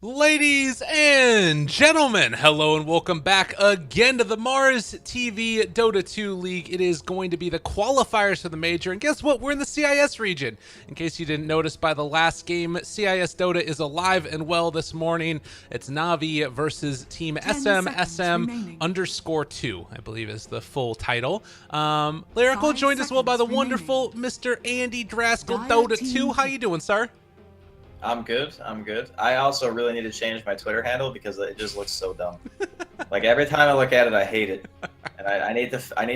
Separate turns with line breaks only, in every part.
Ladies and gentlemen, hello and welcome back again to the Mars TV Dota 2 League. It is going to be the qualifiers for the major, and guess what? We're in the CIS region. In case you didn't notice by the last game, CIS Dota is alive and well this morning. It's NaVi versus Team SM_2, I believe is the full title. Lyrical joined as well by the wonderful Mr. Andy Draskyl, Dota 2. How you doing, sir?
I'm good. I also really need to change my Twitter handle because it just looks so dumb. Like every time I look at it, I hate it, and I need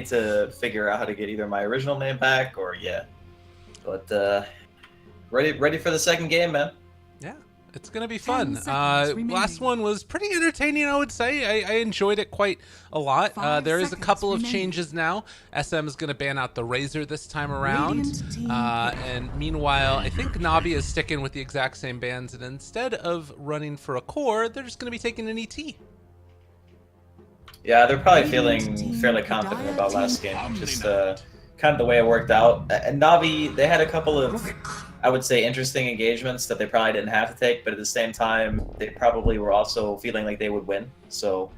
to figure out how to get either my original name back or yeah. But ready for the second game, man.
Yeah, it's gonna be fun. Last one was pretty entertaining, I would say. I enjoyed it quite a lot. There is a couple of changes now. SM is gonna ban out the Razor this time around, and meanwhile, I think NaVi is sticking with the exact same bans, and instead of running for a core, they're just gonna be taking an ET.
Yeah, they're probably feeling fairly confident about last game, just kind of the way it worked out. And NaVi, they had a couple of, I would say, interesting engagements that they probably didn't have to take, but at the same time, they probably were also feeling like they would win. So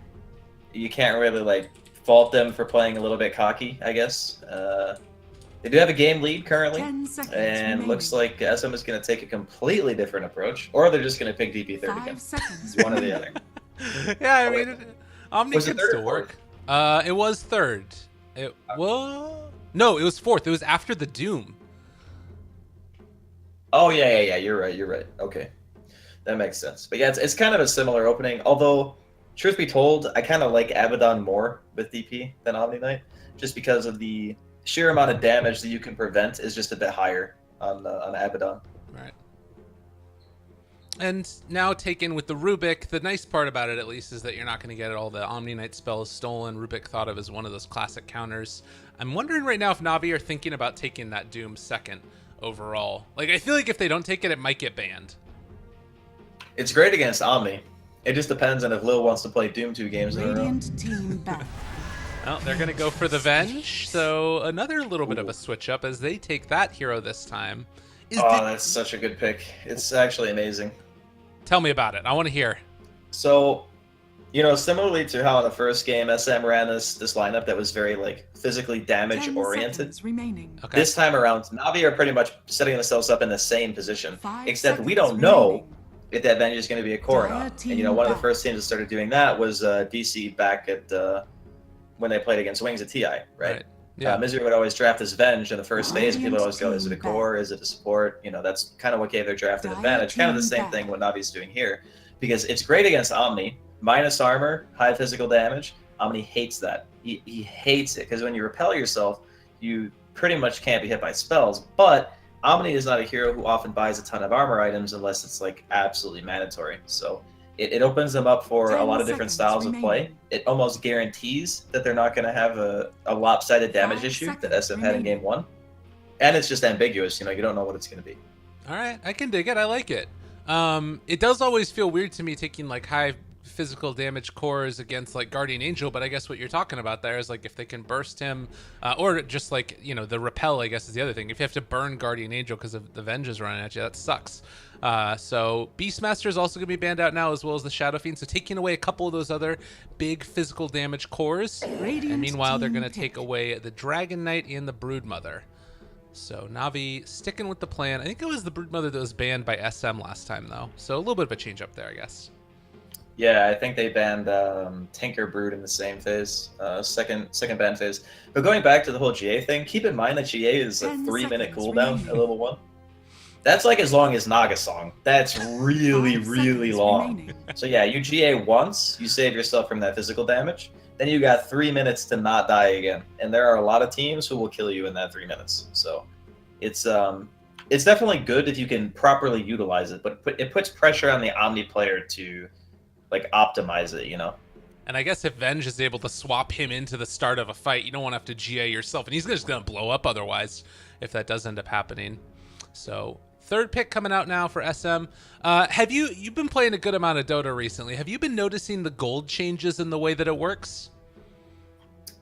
you can't really like fault them for playing a little bit cocky, I guess. They do have a game lead currently, and looks like SM is going to take a completely different approach, or they're just going to pick DP3 again. It's one or the other.
Yeah, I mean, Omni can still work. It was third. No, it was fourth. It was after the Doom.
Oh yeah. You're right. Okay, that makes sense. But yeah, it's kind of a similar opening. Although, truth be told, I kind of like Abaddon more with DP than Omni Knight, just because of the sheer amount of damage that you can prevent is just a bit higher on Abaddon.
Right. And now taken with the Rubik, the nice part about it at least is that you're not going to get all the Omni Knight spells stolen. Rubik thought of as one of those classic counters. I'm wondering right now if NaVi are thinking about taking that Doom second overall. Like, I feel like if they don't take it, it might get banned.
It's great against Omni. It just depends on if Lil wants to play Doom 2 games in a row.
Well, they're going to go for the Venge, so another little bit of a switch up as they take that hero this time.
That's such a good pick. It's actually amazing.
Tell me about it. I want to hear.
So, similarly to how in the first game SM ran this lineup that was very like physically damage oriented.
Okay.
This time around, NaVi are pretty much setting themselves up in the same position, except we don't know if that Venge is going to be a core or not. And one of the first teams that started doing that was DC back at when they played against Wings at TI, right?
Yeah.
Misery would always draft this Venge in the first phase, and people would always go, is it a core, is it a support? That's kind of what gave their draft an advantage. Kind of the same thing what Navi's doing here, because it's great against Omni. Minus armor, high physical damage. Omni hates that. He hates it, because when you repel yourself, you pretty much can't be hit by spells, but Omni is not a hero who often buys a ton of armor items unless it's like absolutely mandatory. So it opens them up for a lot of different styles of play. It almost guarantees that they're not going to have a lopsided damage issue that SM had in game one. And it's just ambiguous, you don't know what it's going to be.
All right, I can dig it. I like it. It does always feel weird to me taking like high physical damage cores against like Guardian Angel, but I guess what you're talking about there is like if they can burst him, or just like, the repel, I guess is the other thing. If you have to burn Guardian Angel because of the Venge is running at you, that sucks. So Beastmaster is also going to be banned out now, as well as the Shadow Fiend, so taking away a couple of those other big physical damage cores. And meanwhile, they're going to take away the Dragon Knight and the Broodmother. So NaVi sticking with the plan. I think it was the Broodmother that was banned by SM last time, though. So a little bit of a change up there, I guess.
Yeah, I think they banned Tinker Brood in the same phase, second ban phase. But going back to the whole GA thing, keep in mind that GA is a 3-minute cooldown at level 1. That's like as long as Naga Song. That's really, really long. So yeah, you GA once, you save yourself from that physical damage, then you got 3 minutes to not die again. And there are a lot of teams who will kill you in that 3 minutes. So it's definitely good if you can properly utilize it, but it puts pressure on the Omni player to like optimize it,
And I guess if Venge is able to swap him into the start of a fight, you don't want to have to GA yourself, and he's just going to blow up otherwise if that does end up happening. So third pick coming out now for SM. You've been playing a good amount of Dota recently. Have you been noticing the gold changes in the way that it works?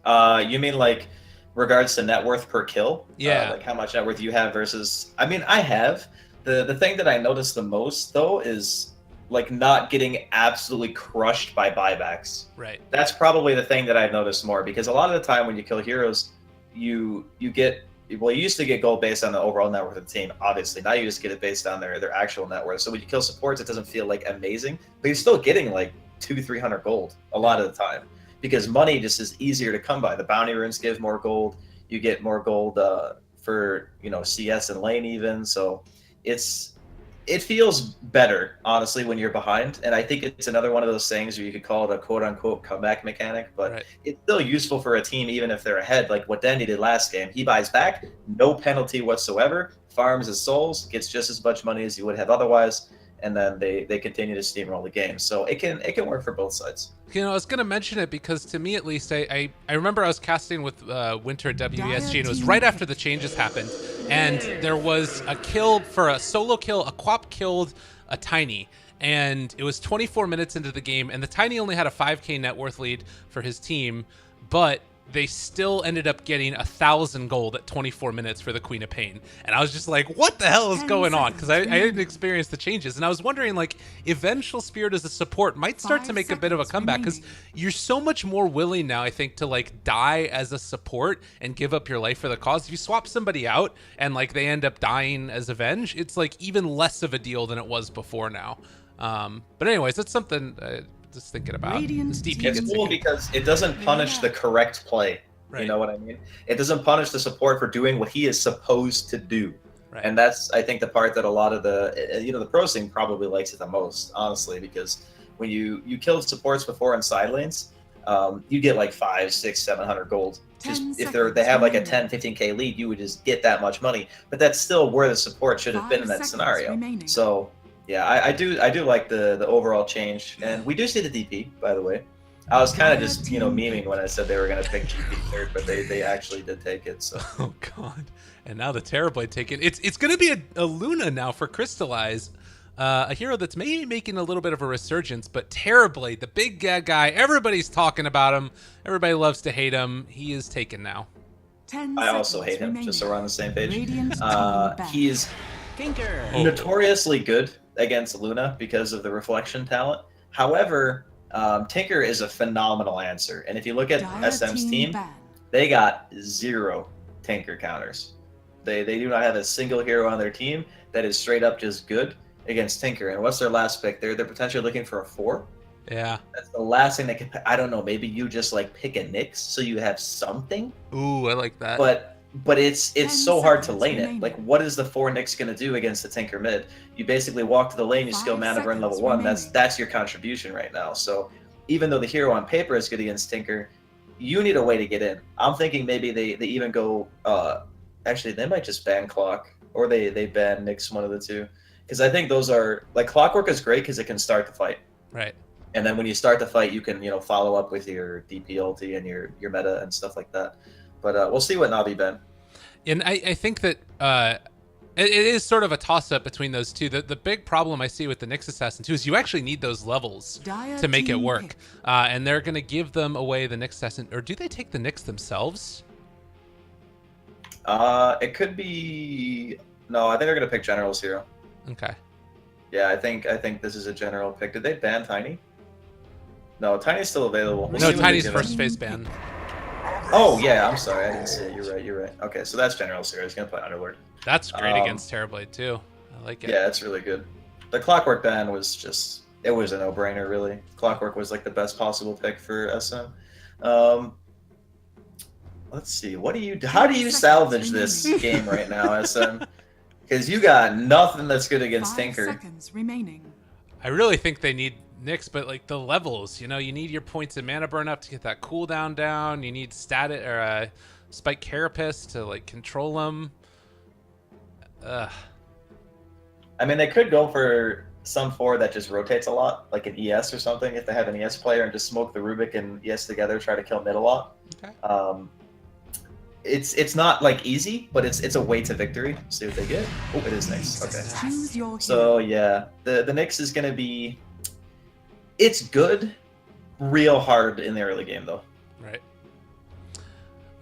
You mean like regards to net worth per kill?
Yeah.
Like how much net worth you have versus... I mean, I have. The thing that I notice the most, though, is like not getting absolutely crushed by buybacks.
Right.
That's probably the thing that I've noticed more, because a lot of the time when you kill heroes, you get, well, you used to get gold based on the overall net worth of the team, obviously. Now you just get it based on their actual net worth. So when you kill supports, it doesn't feel like amazing, but you're still getting like 200-300 gold a lot of the time, because money just is easier to come by. The bounty runes give more gold. You get more gold for, you know, CS and lane even. So it feels better, honestly, when you're behind. And I think it's another one of those things where you could call it a quote-unquote comeback mechanic, but it's still useful for a team even if they're ahead, like what Dendy did last game. He buys back, no penalty whatsoever, farms his souls, gets just as much money as he would have otherwise, and then they continue to steamroll the game. So it can work for both sides.
You know, I was going to mention it because, to me at least, I remember I was casting with Winter WESG, and it was right after the changes happened, and there was a kill for a solo kill. A Quap killed a Tiny, and it was 24 minutes into the game, and the Tiny only had a 5k net worth lead for his team, but they still ended up getting 1,000 gold at 24 minutes for the Queen of Pain. And I was just like, what the hell is going on? Because I didn't experience the changes. And I was wondering, like, if Vengeful Spirit as a support might start to make a bit of a comeback, because you're so much more willing now, I think, to, like, die as a support and give up your life for the cause. If you swap somebody out and, like, they end up dying as Avenge, it's, like, even less of a deal than it was before now. But anyways, that's something... just thinking about.
It's cool because it doesn't punish the correct play. Right. You know what I mean? It doesn't punish the support for doing what he is supposed to do. Right. And that's, I think, the part that a lot of the pro scene probably likes it the most, honestly, because when you killed supports before in side lanes, you get like 500, 600, 700 gold. Just if they have like a 10, 15k lead, you would just get that much money. But that's still where the support should have been in that scenario. Remaining. So yeah, I do like the overall change, and we do see the DP, by the way. I was kind of just memeing when I said they were gonna pick GP third, but they actually did take it. So
oh god, and now the Terrorblade taken. It's gonna be a Luna now for Crystallize, a hero that's maybe making a little bit of a resurgence. But Terrorblade, the big guy, everybody's talking about him. Everybody loves to hate him. He is taken now.
I also hate him. Just so we're on the same page. He's notoriously good against Luna because of the reflection talent. However, Tinker is a phenomenal answer. And if you look at SM's team, they got 0 Tinker counters. They do not have a single hero on their team that is straight up just good against Tinker. And what's their last pick? They're potentially looking for a 4.
Yeah.
That's the last thing they can pick. I don't know, maybe you just like pick a Nyx so you have something.
Ooh, I like that.
But it's so hard to lane it. Like, what is the 4 Nyx going to do against the Tinker mid? You basically walk to the lane, you skill mana burn level 1. That's your contribution right now. So even though the hero on paper is good against Tinker, you need a way to get in. I'm thinking maybe they even go... actually, they might just ban Clock, or they ban Nyx, one of the two. Because I think those are... Like, Clockwork is great because it can start the fight.
Right.
And then when you start the fight, you can follow up with your DP ulti and your meta and stuff like that. But we'll see what NaVi ban.
And I think that it is sort of a toss-up between those two. The big problem I see with the Nyx Assassin too is you actually need those levels to make it work. And they're going to give them away, the Nyx Assassin. Or do they take the Nyx themselves?
It could be... No, I think they're going to pick General's hero.
Okay.
Yeah, I think this is a General pick. Did they ban Tiny? No, Tiny's still available.
No, Tiny's first phase ban.
Oh, yeah, I'm sorry. I didn't see it. You're right. Okay, so that's General's hero. He's going to play Underlord.
That's great against Terrorblade, too. I like it.
Yeah, it's really good. The Clockwork ban was just... It was a no-brainer, really. Clockwork was, like, the best possible pick for SM. Let's see. How do you salvage this game right now, SM? Because you got nothing that's good against Tinker.
5 seconds remaining.
I really think they need Nyx, but like the levels, you need your points and mana burn up to get that cooldown down. You need static or Spike Carapace to like control them.
I mean, they could go for some 4 that just rotates a lot, like an ES or something, if they have an ES player, and just smoke the Rubik and ES together, try to kill mid a lot.
Okay.
It's not like easy, but it's a way to victory. See what they get. Oh, it is Nyx. Okay. So yeah, the Nyx is gonna be. It's good, real hard in the early game though.
Right.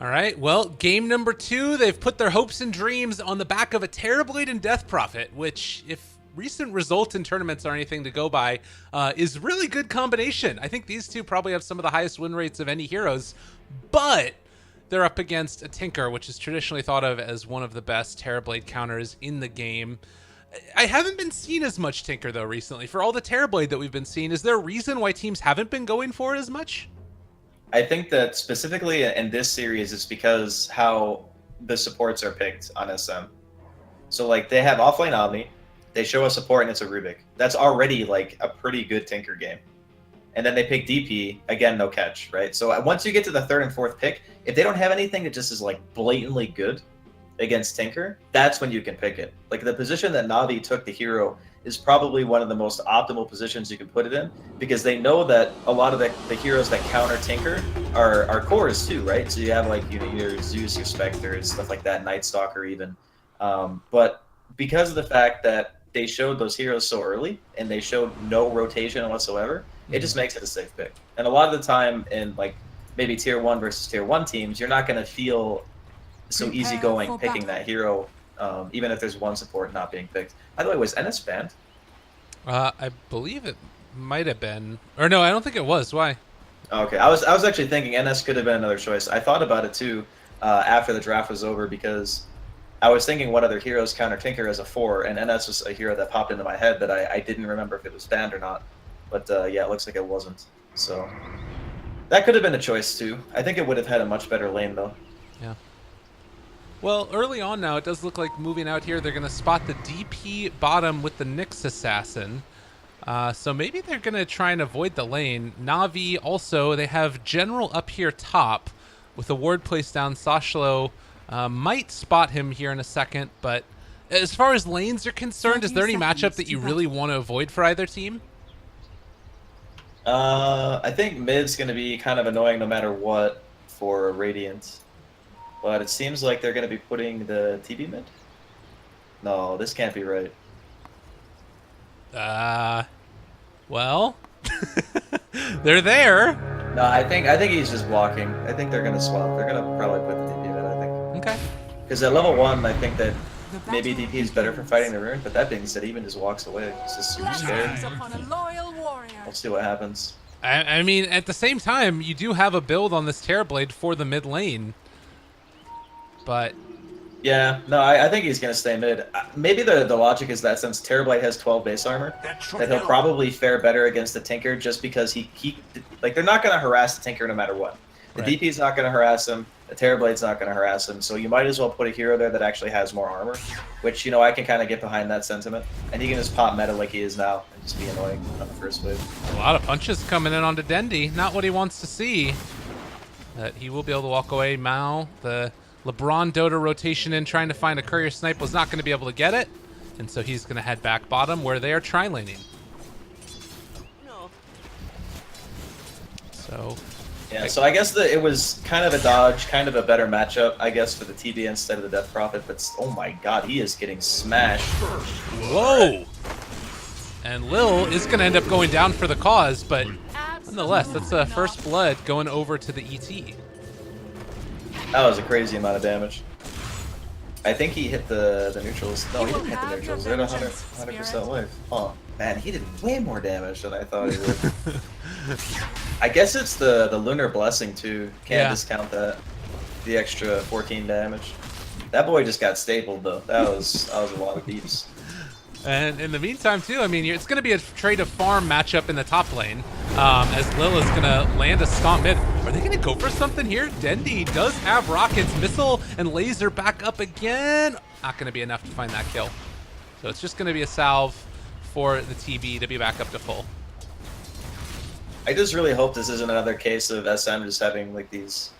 All right. Well, game number 2, they've put their hopes and dreams on the back of a Terrorblade and Death Prophet, which, if recent result in tournaments or anything to go by, is really good combination. I think these two probably have some of the highest win rates of any heroes, but they're up against a Tinker, which is traditionally thought of as one of the best Terrorblade counters in the game. I haven't been seeing as much Tinker, though, recently. For all the Terrorblade that we've been seeing, is there a reason why teams haven't been going for it as much?
I think that specifically in this series, it's because how the supports are picked on SM. So, like, they have offlane Omni, they show a support, and it's a Rubik. That's already, like, a pretty good Tinker game. And then they pick DP, again, no catch, right? So once you get to the third and fourth pick, if they don't have anything that just is, like, blatantly good against Tinker, that's when you can pick it. Like, the position that NaVi took the hero is probably one of the most optimal positions you can put it in, because they know that a lot of the heroes that counter Tinker are cores too, right? So you have, like, you know, your Zeus, your Spectre, stuff like that, Night Stalker even. But because of the fact that they showed those heroes so early and they showed no rotation whatsoever, it just makes it a safe pick. And a lot of the time in, like, maybe tier 1 versus tier 1 teams, you're not going to feel so easygoing picking that hero, even if there's one support not being picked. By the way, was NS banned?
I believe it might have been. Or no, I don't think it was. Why?
Okay, I was actually thinking NS could have been another choice. I thought about it too after the draft was over, because I was thinking what other heroes counter Tinker as a 4, and NS was a hero that popped into my head that I didn't remember if it was banned or not. But yeah, it looks like it wasn't. So that could have been a choice too. I think it would have had a much better lane though.
Yeah. Well, early on now, it does look like moving out here, they're going to spot the DP bottom with the Nyx Assassin. So maybe they're going to try and avoid the lane. NaVi also, they have General up here top with a ward placed down. Sashlo might spot him here in a second, but as far as lanes are concerned, is there any matchup that you really want to avoid for either team?
I think mid's going to be kind of annoying no matter what for Radiant. But it seems like they're going to be putting the TB mid. No, this can't be right.
Well, they're there.
No, I think he's just blocking. I think they're going to swap. They're going to probably put the TB mid, I think.
Okay.
Because at level 1, I think that maybe DP is better for fighting the rune, but that being said, even just walks away. He's just super scared. We'll see what happens.
I mean, at the same time, you do have a build on this Terrorblade for the mid lane. But
yeah, no, I think he's going to stay mid. Maybe the logic is that since Terrorblade has 12 base armor, that he'll probably fare better against the Tinker, just because he like, they're not going to harass the Tinker no matter what. The
right.
DP's not going to harass him. The Terrorblade's not going to harass him. So you might as well put a hero there that actually has more armor, which, you know, I can kind of get behind that sentiment. And he can just pop meta like he is now and just be annoying on the first wave.
A lot of punches coming in onto Dendi. Not what he wants to see. But he will be able to walk away. Mao, the LeBron Dota rotation in, trying to find a courier snipe, was not going to be able to get it. And so he's going to head back bottom where they are tri-laning.
No.
So...
yeah, so I guess it was kind of a dodge, kind of a better matchup, I guess, for the TB instead of the Death Prophet, but oh my god, he is getting smashed.
Whoa! And Lil is going to end up going down for the cause, but nonetheless, that's a first blood going over to the ET.
That was a crazy amount of damage. I think he hit the neutrals. No, he didn't hit the neutrals. They're at 100% life. Oh, man, he did way more damage than I thought he would. I guess it's the Lunar Blessing, too. Can't discount that. The extra 14 damage. That boy just got stapled, though. That was a lot of beeps.
And in the meantime, too, I mean, it's going to be a trade of farm matchup in the top lane, as Lil is going to land a stomp mid. Are they going to go for something here? Dendi does have rockets, missile, and laser back up again. Not going to be enough to find that kill. So it's just going to be a salve for the TB to be back up to full.
I just really hope this isn't another case of SM just having, like, these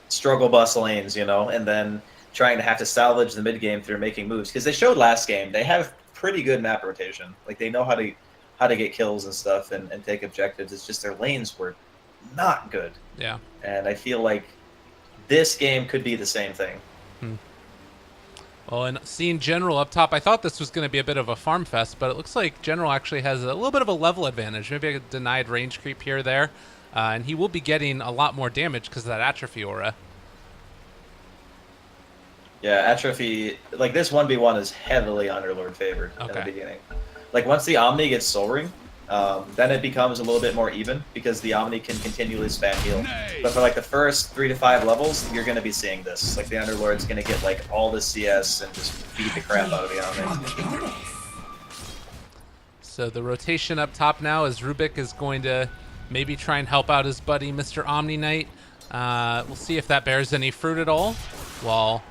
struggle bus lanes, you know, and then trying to have to salvage the mid game through making moves. Because they showed last game, they have pretty good map rotation. Like, they know how to get kills and stuff and take objectives. It's just their lanes were not good.
Yeah.
And I feel like this game could be the same thing.
Well, and seeing General up top, I thought this was going to be a bit of a farm fest, but it looks like General actually has a little bit of a level advantage. Maybe a denied range creep here or there. And he will be getting a lot more damage because of that Atrophy aura.
Yeah, Atrophy, like, this 1v1 is heavily Underlord favored in the beginning. Like once the Omni gets Soul Ring, then it becomes a little bit more even because the Omni can continually spam heal. But for like the first 3 to 5 levels, you're going to be seeing this. Like the Underlord's going to get like all the CS and just beat the crap out of the Omni.
So the rotation up top now is Rubik is going to maybe try and help out his buddy Mr. Omni Knight. We'll see if that bears any fruit at all. While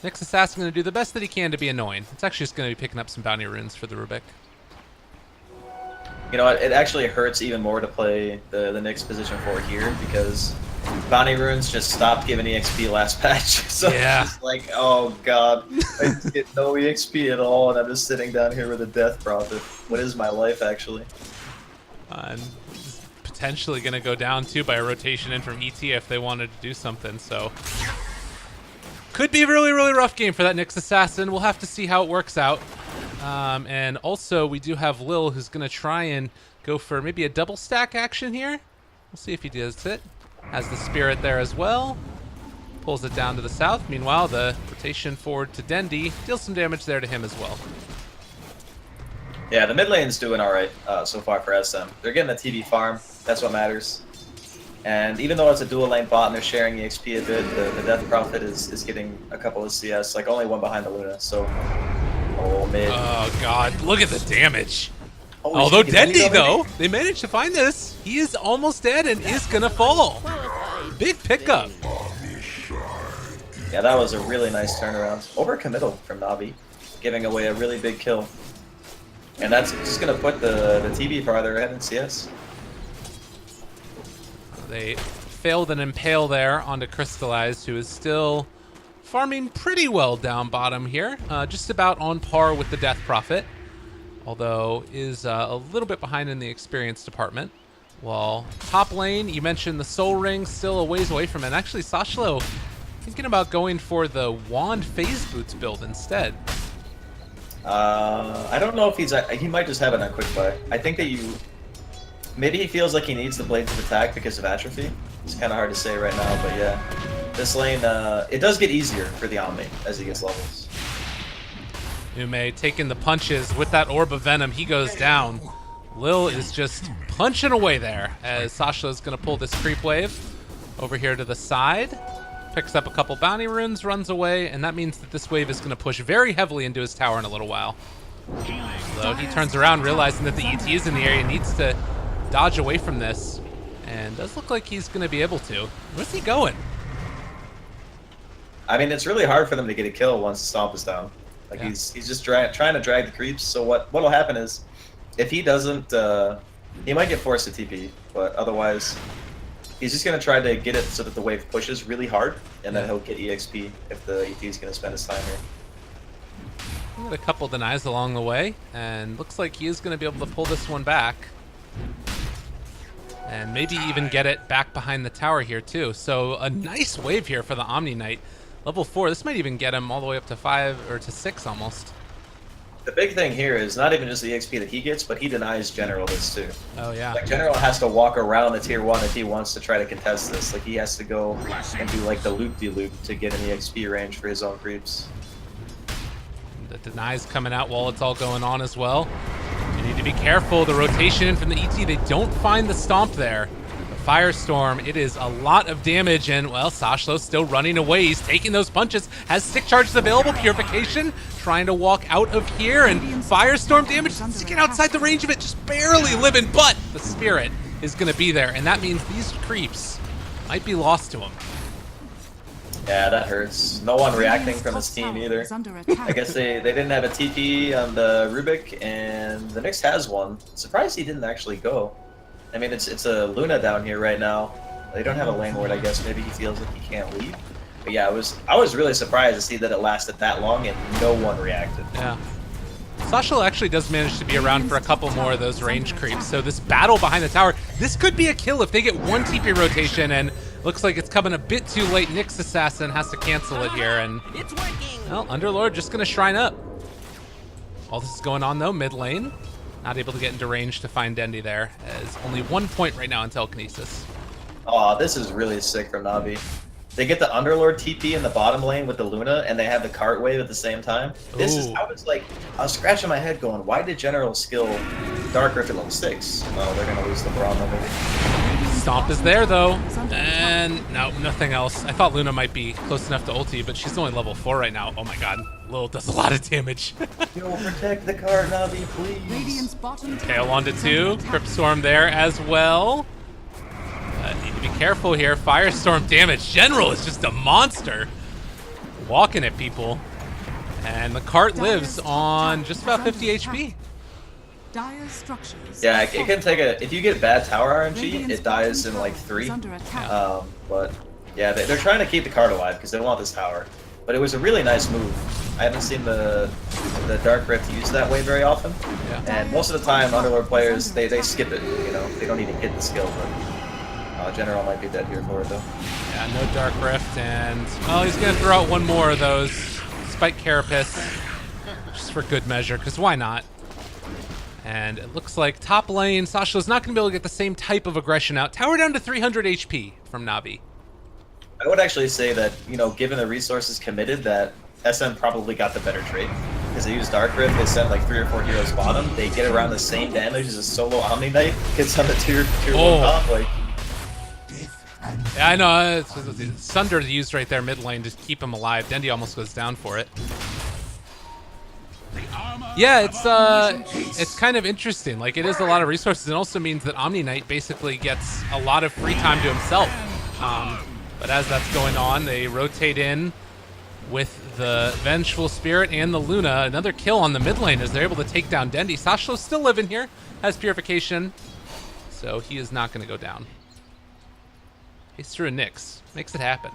Nyx Assassin going to do the best that he can to be annoying. It's actually just going to be picking up some bounty runes for the Rubik.
You know what, it actually hurts even more to play the Nyx position 4 here because bounty runes just stopped giving EXP last patch. So
yeah.
It's just like, oh god, I just get no EXP at all and I'm just sitting down here with a death prophet. What is my life actually?
And potentially going to go down too by a rotation in from ET if they wanted to do something, so could be a really, really rough game for that Nyx Assassin. We'll have to see how it works out. And also, we do have Lil, who's going to try and go for maybe a double stack action here. We'll see if he does it. Has the Spirit there as well. Pulls it down to the south. Meanwhile, the rotation forward to Dendi deals some damage there to him as well.
Yeah, the mid lane's doing alright so far for SM. They're getting a TV farm. That's what matters. And even though it's a dual lane bot and they're sharing EXP a bit, the Death Prophet is getting a couple of CS, like only one behind the Luna, so... Oh, mid.
Oh, God. Look at the damage.
Holy
Although
shit,
Dendi, though, they managed to find this. He is almost dead and is going to fall. Big pickup.
Yeah, that was a really nice turnaround. Overcommittal from NaVi, giving away a really big kill. And that's just going to put the TV farther ahead in CS.
They failed an impale there onto Crystallized, who is still farming pretty well down bottom here. Just about on par with the Death Prophet, although is a little bit behind in the experience department. While top lane, you mentioned the Soul Ring, still a ways away from it. And actually, Slozhniy thinking about going for the Wand Phase Boots build instead.
I don't know if he might just have it on quick buy. I think that maybe he feels like he needs the Blades of Attack because of Atrophy. It's kind of hard to say right now, but yeah. This lane, it does get easier for the Omni as he gets levels.
Ume taking the punches with that Orb of Venom. He goes down. Lil is just punching away there as Sasha is going to pull this creep wave over here to the side. Picks up a couple bounty runes, runs away, and that means that this wave is going to push very heavily into his tower in a little while. So he turns around, realizing that the ET is in the area, needs to dodge away from this, and does look like he's going to be able to. Where's he going?
I mean, it's really hard for them to get a kill once the Stomp is down. Like
Yeah.
he's just trying to drag the creeps. So what'll happen is, if he doesn't, he might get forced to TP, but otherwise, he's just gonna try to get it so that the wave pushes really hard, and then he'll get EXP if the ET is gonna spend his time here.
Got a couple denies along the way, and looks like he is going to be able to pull this one back. And maybe even get it back behind the tower here too. So a nice wave here for the Omni Knight. Level 4, this might even get him all the way up to 5 or to 6 almost.
The big thing here is not even just the EXP that he gets, but he denies General this too.
Oh yeah.
Like General has to walk around the tier 1 if he wants to try to contest this. Like he has to go and do like the loop-de-loop to get an EXP range for his own creeps.
The denies coming out while it's all going on as well. You need to be careful. The rotation in from the ET, they don't find the Stomp there. The Firestorm, it is a lot of damage, and well, Sashlo's still running away. He's taking those punches, has stick charges available, Purification, trying to walk out of here, and Firestorm damage, to get outside the range of it, just barely living, but the Spirit is going to be there, and that means these creeps might be lost to him.
Yeah, that hurts. No one reacting from his team either. I guess they didn't have a TP on the Rubik, and the Nyx has one. Surprised he didn't actually go. I mean, it's a Luna down here right now. They don't have a lane ward, I guess. Maybe he feels like he can't leave. But yeah, I was really surprised to see that it lasted that long and no one reacted.
Yeah. Sasha actually does manage to be around for a couple more of those range creeps. So this battle behind the tower, this could be a kill if they get one TP rotation, and looks like it's coming a bit too late. Nyx Assassin has to cancel it here, and
It's working.
well, Underlord just gonna shrine up. All this is going on though, mid lane. Not able to get into range to find Dendi there, as only 1 point right now in telekinesis.
Aw, this is really sick from NaVi. They get the Underlord TP in the bottom lane with the Luna, and they have the cart wave at the same time. This is,
Ooh.
I was scratching my head going, why did General skill Dark Rift at level 6? Oh, they're gonna lose the Braum level.
Stomp is there though, and no, nothing else. I thought Luna might be close enough to ulti, but she's only level 4 right now. Oh my god, Lil does a lot of damage.
Yo, protect the cart, NaVi, please.
Tail onto 2, Crypt Storm there as well. Need to be careful here. Firestorm damage. General is just a monster. Walking at people. And the cart lives on just about 50 HP.
Yeah, it can take if you get bad tower RNG, it dies in like 3. But yeah, they're trying to keep the cart alive because they want this tower. But it was a really nice move. I haven't seen the Dark Rift used that way very often.
Yeah.
And most of the time, Underlord players, they skip it, you know? They don't even get the skill, but General might be dead here for it, though.
Yeah, no Dark Rift, and... oh, he's going to throw out one more of those. Spike Carapace. Just for good measure, because why not? And it looks like top lane, Sasha's not going to be able to get the same type of aggression out. Tower down to 300 HP from NaVi.
I would actually say that, you know, given the resources committed, that SM probably got the better trade. Because they use Dark Rift, they send like 3 or 4 heroes bottom, they get around the same damage as a solo Omni Knight gets on the tier 1 top, like...
Yeah, I know, Sunder used right there mid lane to keep him alive. Dendi almost goes down for it. Yeah, it's kind of interesting. Like, it is a lot of resources. It also means that Omni Knight basically gets a lot of free time to himself. But as that's going on, they rotate in with the Vengeful Spirit and the Luna. Another kill on the mid lane as they're able to take down Dendi. Sashlo's still living here, has Purification, so he is not going to go down. He's through a Nyx. Makes it happen.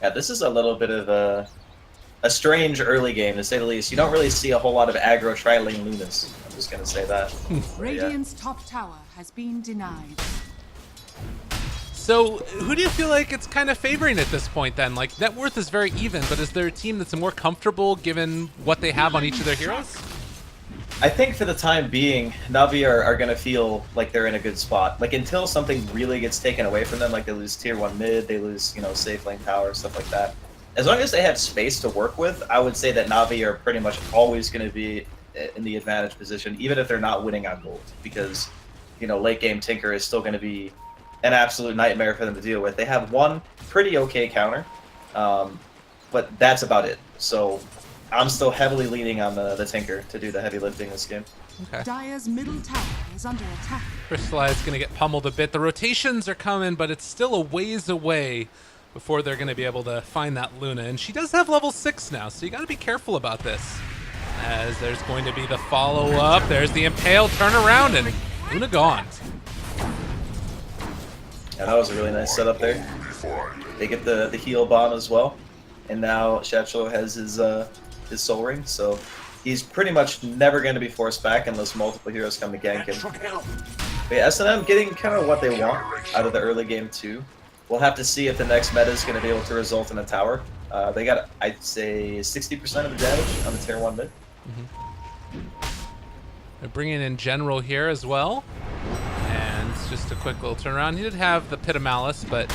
Yeah, this is a little bit of a strange early game, to say the least. You don't really see a whole lot of aggro tri-lane Lunas. I'm just going to say that.
Radiant's top tower has been denied.
So, who do you feel like it's kind of favoring at this point then? Like, net worth is very even, but is there a team that's more comfortable given what they have on each of their heroes?
I think for the time being, NaVi are going to feel like they're in a good spot. Like, until something really gets taken away from them, like they lose tier 1 mid, they lose, you know, safe lane tower, stuff like that. As long as they have space to work with, I would say that NaVi are pretty much always going to be in the advantage position, even if they're not winning on gold. Because, you know, late game Tinker is still going to be an absolute nightmare for them to deal with. They have one pretty okay counter, but that's about it. So I'm still heavily leaning on the Tinker to do the heavy lifting this game.
Okay.
Dire's middle tower is under attack.
Crystallize is going to get pummeled a bit. The rotations are coming, but it's still a ways away before they're going to be able to find that Luna. And she does have level 6 now, so you got to be careful about this. As there's going to be the follow-up. There's the Impale turnaround, and Luna gone.
Yeah, that was a really nice setup there. They get the heal bomb as well. And now Shachlo has his Soul Ring, so he's pretty much never going to be forced back unless multiple heroes come to gank him. But yeah, S&M getting kind of what they want out of the early game too. We'll have to see if the next meta is going to be able to result in a tower. They got, I'd say, 60% of the damage on the tier 1 mid.
They're bringing in General here as well. And just a quick little turnaround. He did have the Pit of Malice, but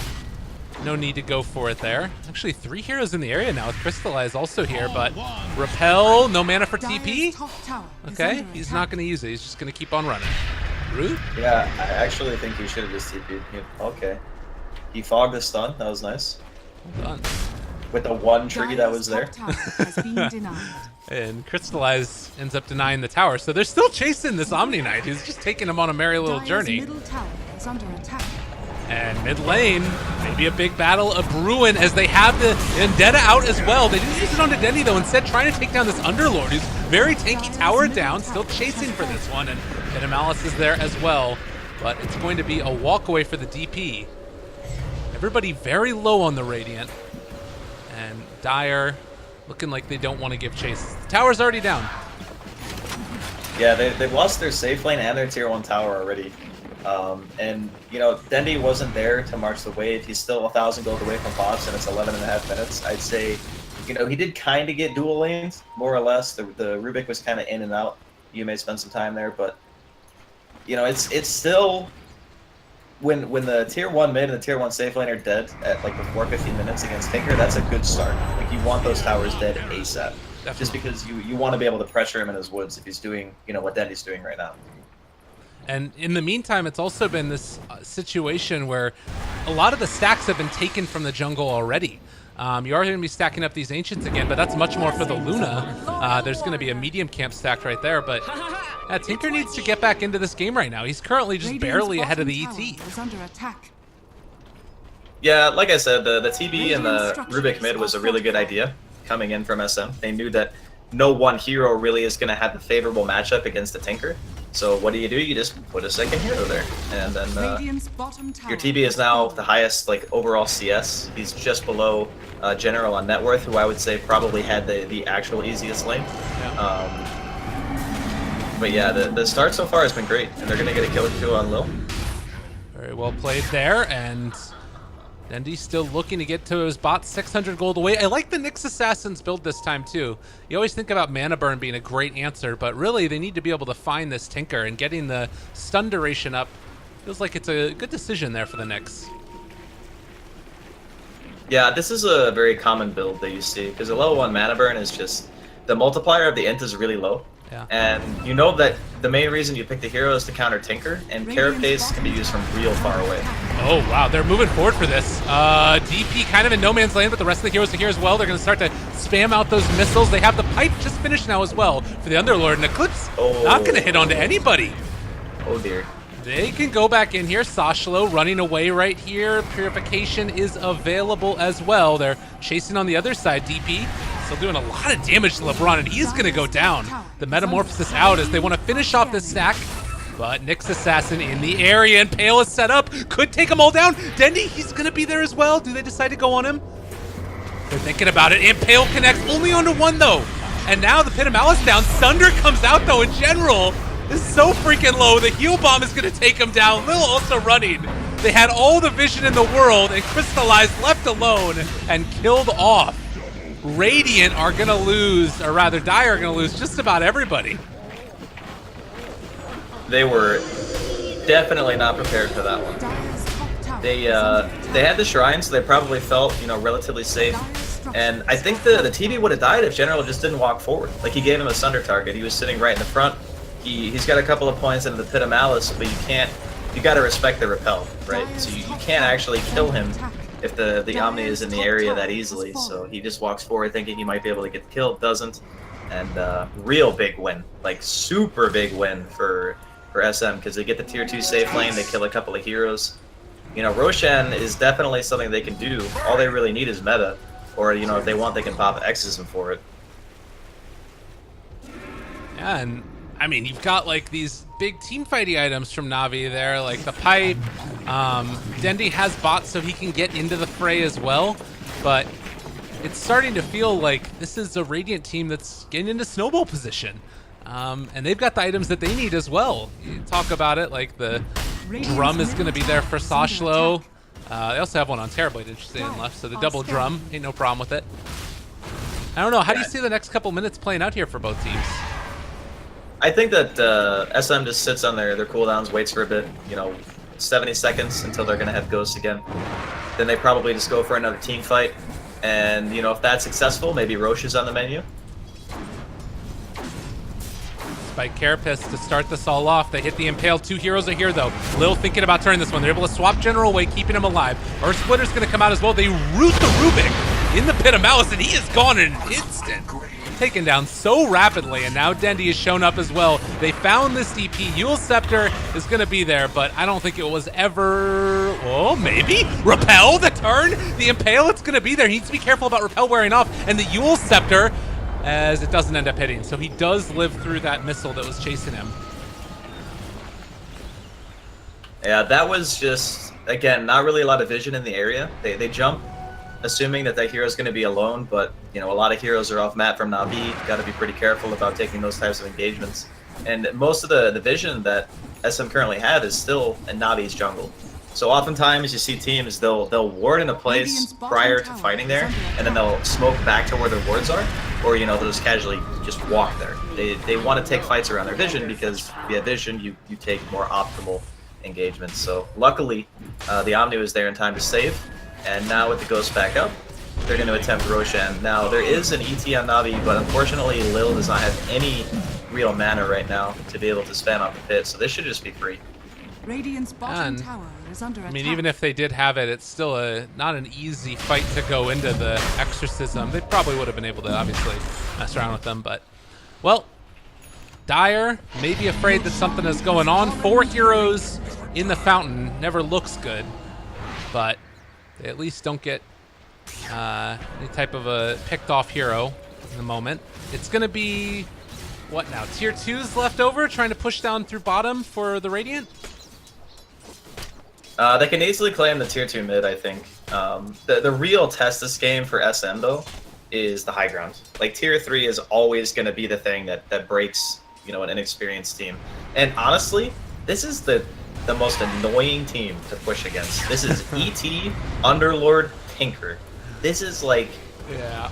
no need to go for it there. Actually, 3 heroes in the area now with Crystallize also here, but Repel, no mana for TP? Okay, he's not going to use it. He's just going to keep on running. Rude?
Yeah, I actually think he should have just TP'd. Okay. He fogged the stun. That was nice.
Well done.
With the one tree that was there.
And Crystallize ends up denying the tower, so they're still chasing this Omni Knight. He's just taking him on a merry little journey.
Middle tower is under attack.
And mid lane, maybe a big battle of Bruin as they have the Vendetta out as well. They didn't use it onto Dendi though, instead trying to take down this Underlord who's very tanky tower down, still chasing for this one, and Malice is there as well. But it's going to be a walk away for the DP. Everybody very low on the Radiant. And Dire looking like they don't want to give chase. The tower's already down.
Yeah, they've lost their safe lane and their tier 1 tower already. And, you know, Dendi wasn't there to march the wave. He's still 1,000 gold away from boss, and it's 11.5 minutes. I'd say, you know, he did kind of get dual lanes, more or less. The Rubik was kind of in and out. You may spend some time there, but, you know, it's still when the tier 1 mid and the tier 1 safe lane are dead at like before 15 minutes against Tinker, that's a good start. Like you want those towers dead ASAP.
Definitely.
Just because you want to be able to pressure him in his woods if he's doing, you know, what Dendy's doing right now.
And in the meantime, it's also been this situation where a lot of the stacks have been taken from the jungle already. You are going to be stacking up these Ancients again, but that's much more for the Luna. There's going to be a medium camp stacked right there, but Tinker needs to get back into this game right now. He's currently just barely ahead of the ET.
Is under attack.
Yeah, like I said, the TB and the Rubik mid was a really good idea coming in from SM. They knew that no one hero really is going to have a favorable matchup against the Tinker. So what do? You just put a second hero there, and then your TB is now the highest like overall CS. He's just below General on net worth, who I would say probably had the actual easiest lane.
Yeah.
But yeah, the start so far has been great, and they're gonna get a kill or two on Lil.
Very well played there, and Dendy's still looking to get to his bot 600 gold away. I like the Nyx Assassin's build this time too. You always think about mana burn being a great answer, but really they need to be able to find this Tinker, and getting the stun duration up feels like it's a good decision there for the Nyx.
Yeah, this is a very common build that you see, because the level 1 mana burn is just, the multiplier of the int is really low.
Yeah.
And you know that the main reason you pick the hero is to counter Tinker, and Carapace can be used from real far away.
Oh, wow, they're moving forward for this. DP kind of in no man's land, but the rest of the heroes are here as well. They're going to start to spam out those missiles. They have the pipe just finished now as well for the Underlord, and Eclipse not going to hit onto anybody.
Oh dear.
They can go back in here. slozhniy running away right here. Purification is available as well. They're chasing on the other side. DP still doing a lot of damage to LeBron, and he's going to go down. The Metamorphosis out as they want to finish off this stack. But Nyx Assassin in the area, and Pale is set up. Could take them all down. Dendy, he's going to be there as well. Do they decide to go on him? They're thinking about it, and Pale connects only onto one, though. And now the Pit of Malice down. Sunder comes out, though, in general. This is so freaking low. The heal bomb is going to take him down. Lil also running. They had all the vision in the world, and Crystallized left alone and killed off. Radiant are going to lose, or rather Dire are going to lose just about everybody.
They were definitely not prepared for that one. They had the shrine, so they probably felt, you know, relatively safe. And I think the TB would have died if General just didn't walk forward. Like, he gave him a Sunder target. He was sitting right in the front. He's got a couple of points into the Pit of Malice, but you got to respect the repel, right? So you can't actually kill him if the Omni is in the area that easily. So he just walks forward thinking he might be able to get the kill, doesn't. And real big win, like super big win for SM, because they get the tier 2 safe lane, they kill a couple of heroes. You know, Roshan is definitely something they can do. All they really need is meta, or, you know, if they want, they can pop Exism for it.
Yeah, and I mean, you've got like these big team fighty items from NaVi there, like the pipe. Dendy has bots so he can get into the fray as well, but it's starting to feel like this is a Radiant team that's getting into snowball position. And they've got the items that they need as well. You talk about it, like the drum is going to be there for slozhniy. They also have one on Terrorblade, interesting left, so the double drum, ain't no problem with it. I don't know, how do you see the next couple minutes playing out here for both teams?
I think that SM just sits on their cooldowns, waits for a bit, you know, 70 seconds until they're going to have Ghosts again. Then they probably just go for another team fight. And, you know, if that's successful, maybe Roche is on the menu.
By Carapace to start this all off. They hit the Impale. 2 heroes are here, though. Lil thinking about turning this one. They're able to swap General away, keeping him alive. Earth Splitter's going to come out as well. They root the Rubik in the Pit of Malice, and he is gone in an instant. Taken down so rapidly, and now Dendy has shown up as well. They found this DP. Eul Scepter is going to be there, but I don't think it was ever... Oh, maybe? Repel, the turn? The Impale, it's going to be there. He needs to be careful about Repel wearing off, and the Eul Scepter, as it doesn't end up hitting. So he does live through that missile that was chasing him.
Yeah, that was just, again, not really a lot of vision in the area. They jump assuming that hero is going to be alone, but, you know, a lot of heroes are off map from NaVi. Got to be pretty careful about taking those types of engagements. And most of the vision that SM currently have is still in NaVi's jungle. So oftentimes you see teams, they'll ward in a place prior to fighting there, and then they'll smoke back to where their wards are, or, you know, they'll just casually just walk there. They want to take fights around their vision, because via vision you take more optimal engagements. So luckily, the Omni was there in time to save, and now with the Ghost back up, they're going to attempt Roshan. Now, there is an ET on Navi, but unfortunately, Lil does not have any real mana right now to be able to spam out the pit, so this should just be free.
Radiant's bottom tower is under attack.
I mean, even if they did have it, it's still not an easy fight to go into the Exorcism. They probably would have been able to, obviously, mess around with them, but... Well, Dire may be afraid that something is going on. 4 heroes in the fountain never looks good, but they at least don't get any type of a picked off hero in the moment. It's going to be... What now? Tier 2's left over, trying to push down through bottom for the Radiant?
They can easily claim the tier 2 mid, I think. The real test this game for SM, though, is the high ground. Like, tier 3 is always going to be the thing that breaks, you know, an inexperienced team. And honestly, this is the most annoying team to push against. This is ET, Underlord, Tinker. This is like...
Yeah.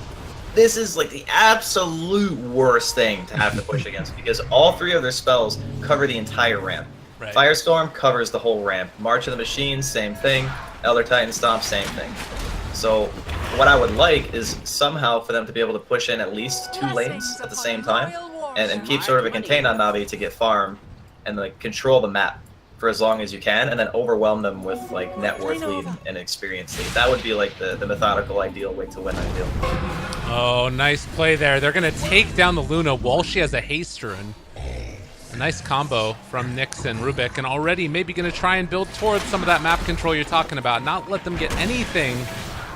This is like the absolute worst thing to have to push against, because all 3 of their spells cover the entire ramp.
Right.
Firestorm covers the whole ramp. March of the Machines, same thing. Elder Titan Stomp, same thing. So what I would like is somehow for them to be able to push in at least 2 lanes at the same time and keep sort of a contain on Navi to get farm and like control the map for as long as you can, and then overwhelm them with like net worth lead and experience lead. That would be like the methodical ideal way to win, I feel.
Oh, nice play there. They're going to take down the Luna while she has a haste rune. A nice combo from Nyx and Rubik, and already maybe going to try and build towards some of that map control you're talking about. Not let them get anything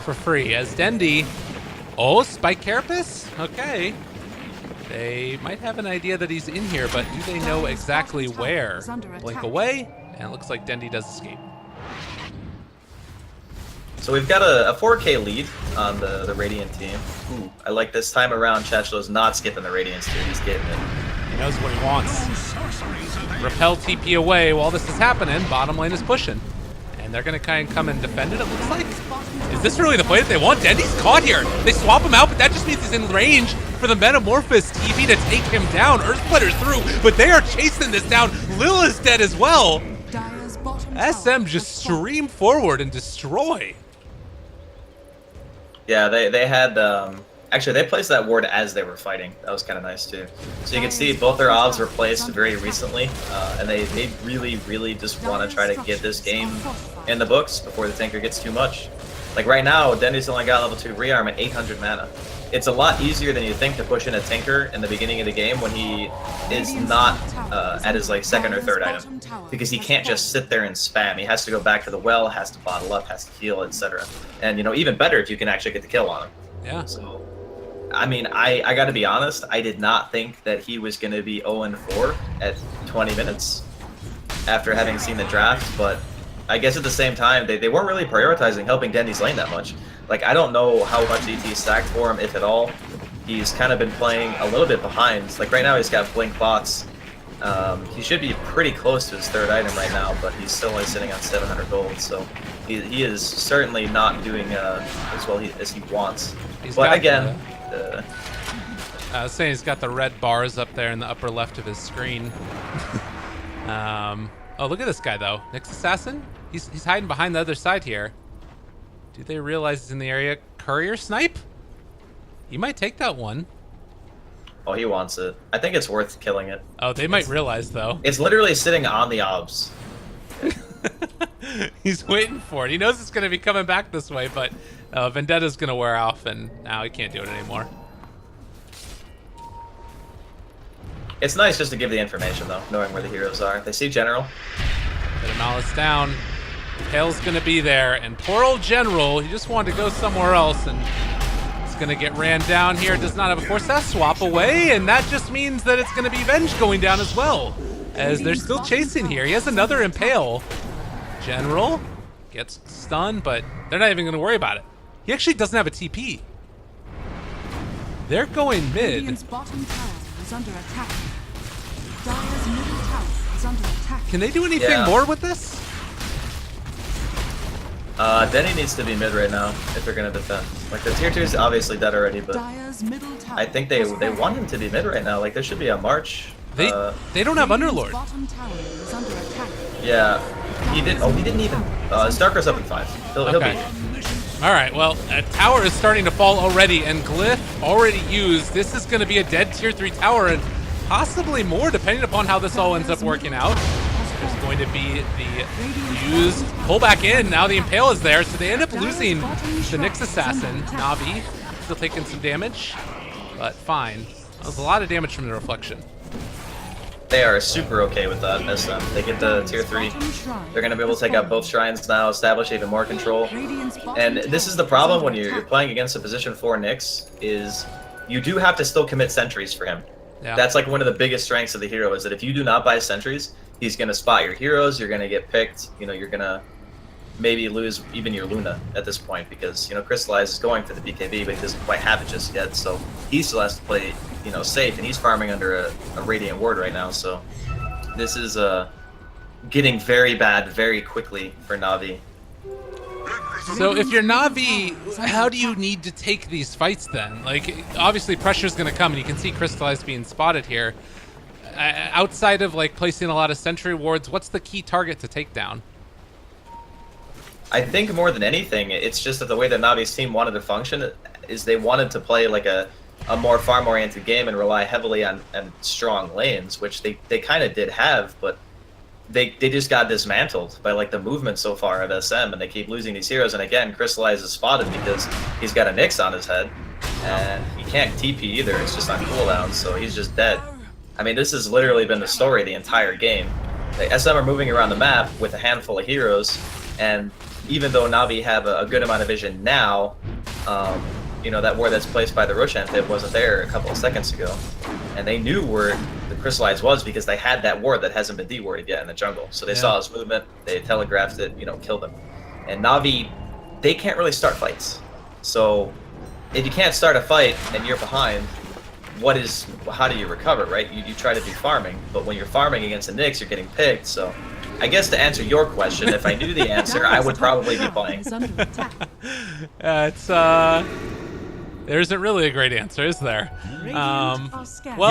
for free. As Dendi... Oh, Spike Carapace? Okay. They might have an idea that he's in here, but do they know exactly where? Blink away, and it looks like Dendi does escape.
So we've got a 4K lead on the Radiant team. Ooh, I like this time around. Chachlo's not skipping the Radiance too. He's getting it.
He knows what he wants. Repel TP away while this is happening. Bottom lane is pushing. And they're going to kind of come and defend it, it looks like. Is this really the play that they want? Dendi's caught here. They swap him out, but that just means he's in range for the Metamorphosis TP to take him down. Earthsplitter's through, but they are chasing this down. Lil is dead as well. SM just stream forward and destroy.
Yeah, they had... Actually, they placed that ward as they were fighting. That was kind of nice, too. So you can see both their obs were placed very recently, and they really, really just want to try to get this game in the books before the Tinker gets too much. Like, right now, Dendi's only got level 2 rearm at 800 mana. It's a lot easier than you think to push in a Tinker in the beginning of the game when he is not at his, like, 2nd or 3rd item. Because he can't just sit there and spam. He has to go back to the well, has to bottle up, has to heal, etc. And, you know, even better if you can actually get the kill on him.
Yeah.
So... I mean, I gotta be honest, I did not think that he was gonna be 0-4 at 20 minutes after having seen the draft, but I guess at the same time, they weren't really prioritizing helping Dendi's lane that much. Like, I don't know how much ET stacked for him, if at all. He's kind of been playing a little bit behind. Like, right now he's got Blink bots. He should be pretty close to his 3rd item right now, but he's still only sitting on 700 gold, so he is certainly not doing as well as he wants. But again...
I was saying he's got the red bars up there in the upper left of his screen. Oh, look at this guy, though. Nyx Assassin? He's hiding behind the other side here. Do they realize he's in the area? Courier snipe? He might take that one.
Oh, he wants it. I think it's worth killing it.
Oh, they might realize, though.
It's literally sitting on the obs.
He's waiting for it. He knows it's going to be coming back this way, but Vendetta's going to wear off, and now he can't do it anymore.
It's nice just to give the information, though, knowing where the heroes are. They see General.
Get a Malice down. Pale's going to be there, and poor old General, he just wanted to go somewhere else, and it's going to get ran down here. Does not have a force that swap away, and that just means that it's going to be Venge going down as well, as they're still chasing here. He has another Impale. General gets stunned, but they're not even going to worry about it. He actually doesn't have a TP. They're going mid.
Radiant's bottom tower is under attack. Dire's middle tower is under attack.
Can they do anything more with this?
Denny needs to be mid right now if they're going to defend. Like, the tier 2 is obviously dead already, but
Dire's middle tower
I think they want him to be mid right now. Like, there should be a March.
They don't have Underlord.
Bottom tower is under attack.
Yeah, he did. Oh, he didn't even. Starker's up in 5. He'll be.
All right, well, a tower is starting to fall already, and Glyph already used. This is going to be a dead tier 3 tower, and possibly more, depending upon how this all ends up working out. There's going to be the used pull back in. Now the Impale is there, so they end up losing the Nyx Assassin. NaVi still taking some damage, but fine. That was a lot of damage from the reflection.
They are super okay with that. SM. They get the tier 3. They're going to be able to take out both shrines now, establish even more control. And this is the problem when you're playing against a position 4 Nyx, is you do have to still commit sentries for him. Yeah. That's like one of the biggest strengths of the hero, is that if you do not buy sentries, he's going to spot your heroes, you're going to get picked, you know, you're going to maybe lose even your Luna at this point, because, you know, Crystallize is going for the BKB, but he doesn't quite have it just yet, so he still has to play, you know, safe, and he's farming under a Radiant Ward right now, so this is getting very bad very quickly for NaVi.
So if you're NaVi, how do you need to take these fights then? Like, obviously pressure's going to come, and you can see Crystallize being spotted here. Outside of, like, placing a lot of sentry wards, what's the key target to take down?
I think more than anything, it's just that the way that NaVi's team wanted to function is they wanted to play like a more farm-oriented game and rely heavily on strong lanes, which they kind of did have, but they just got dismantled by like the movement so far of SM, and they keep losing these heroes. And again, Crystallize is spotted because he's got a Nyx on his head, and he can't TP either. It's just on cooldown, so he's just dead. I mean, this has literally been the story the entire game. The SM are moving around the map with a handful of heroes, and even though NaVi have a good amount of vision now, you know, that ward that's placed by the Roshan pit wasn't there a couple of seconds ago. And they knew where the Crystallize was because they had that ward that hasn't been de-warded yet in the jungle. So they saw his movement, they telegraphed it, you know, killed him. And NaVi, they can't really start fights. So if you can't start a fight and you're behind, how do you recover, right? You try to do farming, but when you're farming against a Nyx, you're getting picked, so I guess to answer your question, if I knew the answer, I would probably be playing.
There isn't really a great answer, is there?
Well,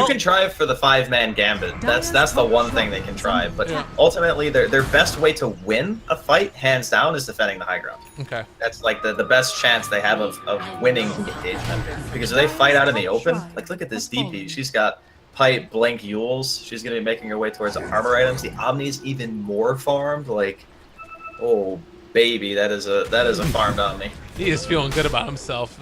you can try for the 5-man gambit. That's the one thing they can try. But ultimately, their best way to win a fight, hands down, is defending the high ground.
Okay.
That's like the best chance they have of winning engagement. Because if they fight out in the open, like look at this DP. She's got Pipe, Blink, Yules. She's gonna be making her way towards the armor items. The Omni's even more farmed. Like, oh baby, that is a farmed Omni.
He is feeling good about himself.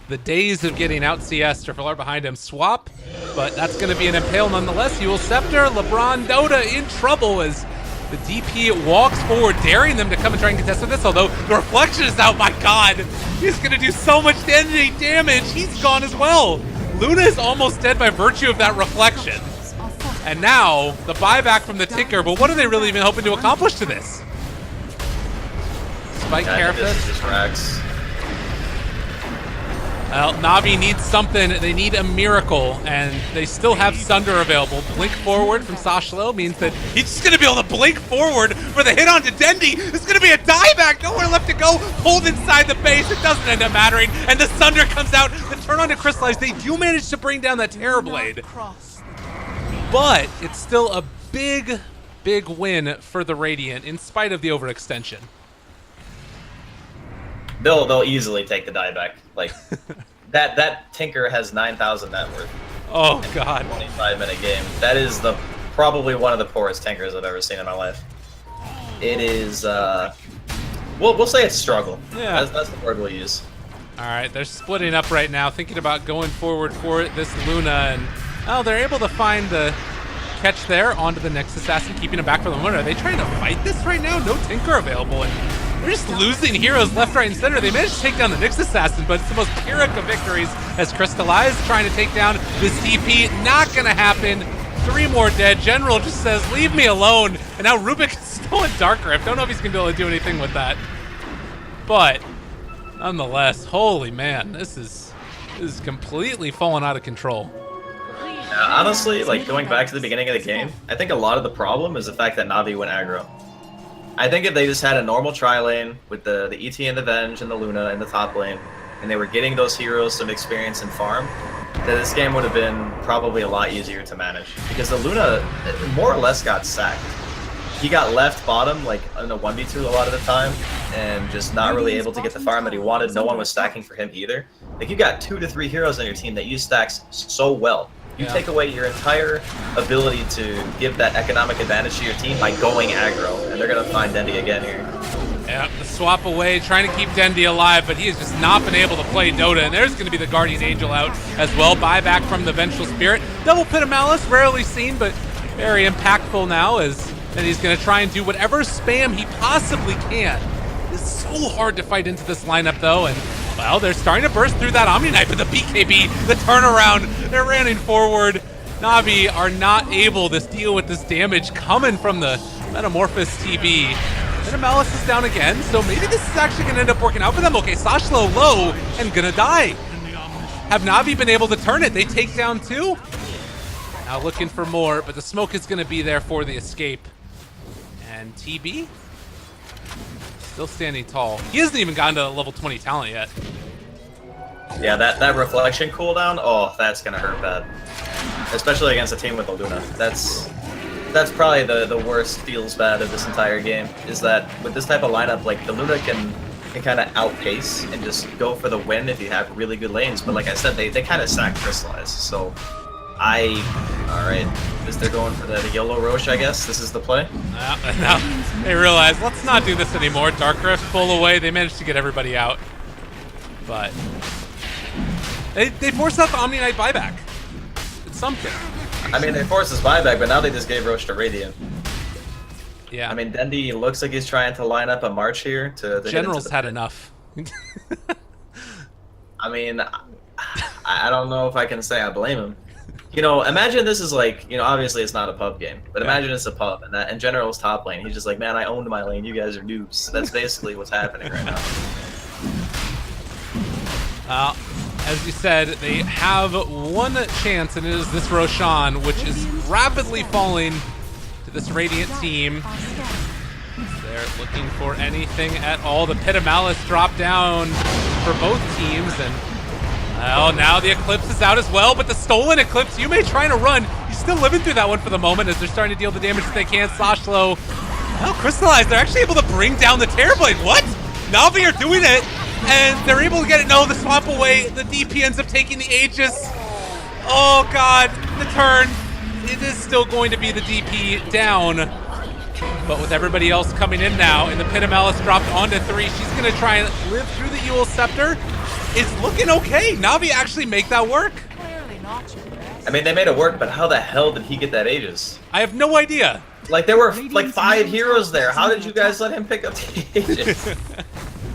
The days of getting out CS are far behind him. Swap, but that's going to be an Impale nonetheless. Yule Scepter, LeBron Dota in trouble as the DP walks forward, daring them to come and try and contest with this, although the reflection is out. My god, he's going to do so much damage. He's gone as well. Luna is almost dead by virtue of that reflection. And now, the buyback from the Tinker, but what are they really even hoping to accomplish to this? Spike Carapace.
Just Rax.
Well, NaVi needs something. They need a miracle, and they still have Sunder available. Blink forward from Sashlo means that he's just going to be able to blink forward for the hit onto Dendi. It's going to be a dieback. Nowhere left to go. Pulled inside the base. It doesn't end up mattering, and the Sunder comes out. The turn on to Crystallize. They do manage to bring down that Terror Blade, but it's still a big, big win for the Radiant in spite of the overextension.
They'll easily take the dieback. Like that Tinker has 9,000 net worth.
Oh god.
25-minute game. That is probably one of the poorest Tinkers I've ever seen in my life. It is we'll say it's struggle.
Yeah.
That's the word we'll use.
Alright, they're splitting up right now, thinking about going forward for this Luna, and they're able to find the catch there onto the next assassin, keeping him back for the moment. Are they trying to fight this right now? No Tinker available, and they're just losing heroes left, right, and center. They managed to take down the Nyx Assassin, but it's the most Pyrrhic of victories as Crystallize trying to take down this DP. Not gonna happen. 3 more dead. General just says, leave me alone. And now Rubik is still in Dark Rift. Don't know if he's gonna be able to do anything with that. But nonetheless, holy man, this is completely fallen out of control.
Honestly, like going back to the beginning of the game, I think a lot of the problem is the fact that NaVi went aggro. I think if they just had a normal tri-lane with the ET and the Venge and the Luna in the top lane, and they were getting those heroes some experience in farm, that this game would have been probably a lot easier to manage. Because the Luna more or less got sacked. he got left bottom like in a 1v2 a lot of the time, and just not really able to get the farm that he wanted. No one was stacking for him either. Like, you got 2 to 3 heroes on your team that use stacks so well. You take away your entire ability to give that economic advantage to your team by going aggro, and they're gonna find Dendi again here.
Yeah, the swap away, trying to keep Dendi alive, but he has just not been able to play Dota, and there's going to be the Guardian Angel out as well. Buyback from the Vengeful Spirit. Double Pit of Malice, rarely seen, but very impactful now, and he's going to try and do whatever spam he possibly can. It's so hard to fight into this lineup, though, and, well, they're starting to burst through that Omni Knife, but the BKB, the turnaround, they're running forward. NaVi are not able to deal with this damage coming from the Metamorphosis TB. And Malice is down again, so maybe this is actually going to end up working out for them. Okay, slozhniy low and gonna die. Have NaVi been able to turn it? They take down 2. Now looking for more, but the smoke is going to be there for the escape. And TB still standing tall. He hasn't even gotten to level 20 talent yet.
Yeah, that reflection cooldown, oh, that's gonna hurt bad. Especially against a team with a Luna. That's probably the worst feels bad of this entire game, is that with this type of lineup, like, the Luna can kind of outpace and just go for the win if you have really good lanes, but like I said, they kind of sack Crystallize, so alright, they're going for the YOLO Roche, I guess. This is the play.
Now they realize, let's not do this anymore. Dark Rift full away, they managed to get everybody out, but they forced out the Omni Knight buyback. It's something.
I mean, they forced his buyback, but now they just gave Roche to Radiant.
Yeah.
I mean, Dendi looks like he's trying to line up a March here to
General's had enough.
I mean, I don't know if I can say I blame him. You know, imagine this is like, you know, obviously it's not a pub game, but imagine it's a pub, and General's top lane. He's just like, man, I owned my lane. You guys are noobs. That's basically what's happening right now.
As you said, they have one chance, and it is this Roshan, which is rapidly falling to this Radiant team. They're looking for anything at all. The Pit of Malice dropped down for both teams, and well, now the Eclipse is out as well, but the stolen Eclipse, Yume trying to run. He's still living through that one for the moment as they're starting to deal the damage that they can. slozhniy, well, Crystallize, they're actually able to bring down the Terrorblade. What? NaVi are doing it, and they're able to get it. No, the swap away. The DP ends up taking the Aegis. Oh, God, the turn. It is still going to be the DP down. But with everybody else coming in now, and the Pit of Malice dropped onto 3, she's going to try and live through the Eul Scepter. It's looking okay. NaVi actually make that work.
Clearly not your best.
I mean, they made it work, but how the hell did he get that Aegis?
I have no idea.
Like, there were like 5 heroes there. How did you guys let him pick up the Aegis?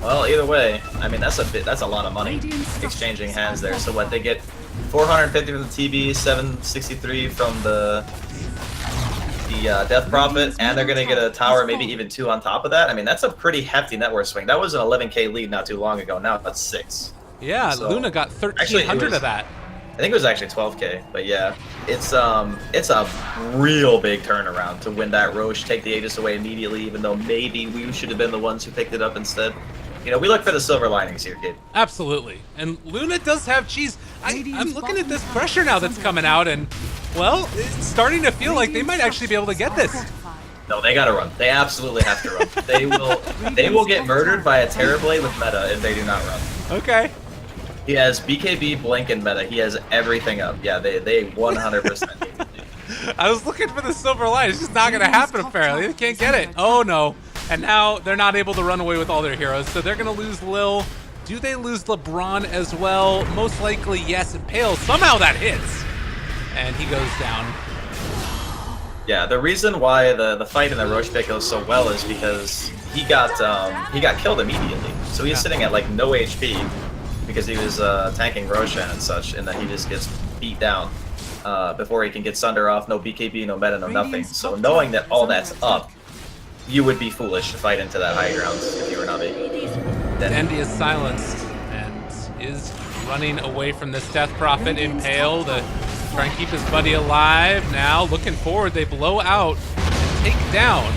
Well, either way, I mean, that's a lot of money exchanging hands there. So what, they get 450 from the TB, 763 from the Death Prophet, and they're gonna get a tower, maybe even 2 on top of that. I mean, that's a pretty hefty net worth swing. That was an 11k lead not too long ago. Now that's 6.
Yeah, so, Luna got 1,300 of that.
I think it was actually 12k, but yeah, it's a real big turnaround to win that Roche, take the Aegis away immediately, even though maybe we should have been the ones who picked it up instead. You know, we look for the silver linings here, kid.
Absolutely. And Luna does have cheese. I'm looking at this pressure now that's coming out, and, well, it's starting to feel like they might actually be able to get this.
No, they gotta run. They absolutely have to run. They will get murdered by a Terrorblade with meta if they do not run.
Okay.
He has BKB, Blink, and meta. He has everything up. Yeah, they 100% need to do.
I was looking for the silver line. It's just not going to happen, apparently. They can't get it. Oh, no. And now they're not able to run away with all their heroes, so they're going to lose Lil. Do they lose LeBron as well? Most likely, yes. And Pale, somehow that hits. And he goes down.
Yeah, the reason why the fight in the Roche pick goes so well is because he got killed immediately. So he's sitting at like no HP because he was tanking Roshan and such, and then he just gets beat down before he can get Sunder off. No BKB, no meta, no nothing. So knowing that all that's up, you would be foolish to fight into that high ground if you were NaVi.
Dendi is silenced and is running away from this Death Prophet. Impale to try and keep his buddy alive. Now looking forward, they blow out and take down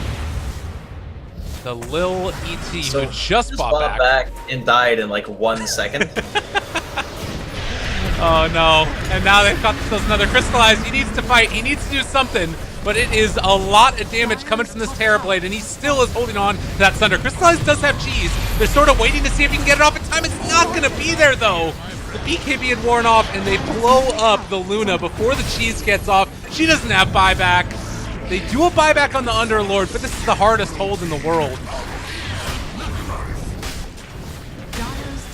the Lil ET,
so
who just bought
back and died in like 1 second.
Oh no, and now they've got themselves another Crystallize. He needs to fight, he needs to do something. but it is a lot of damage coming from this Terrorblade, and he still is holding on to that Sunder. Crystallize does have cheese. They're sort of waiting to see if he can get it off in time. It's not going to be there, though. The BKB had worn off, and they blow up the Luna before the cheese gets off. She doesn't have buyback. They do a buyback on the Underlord, but this is the hardest hold in the world.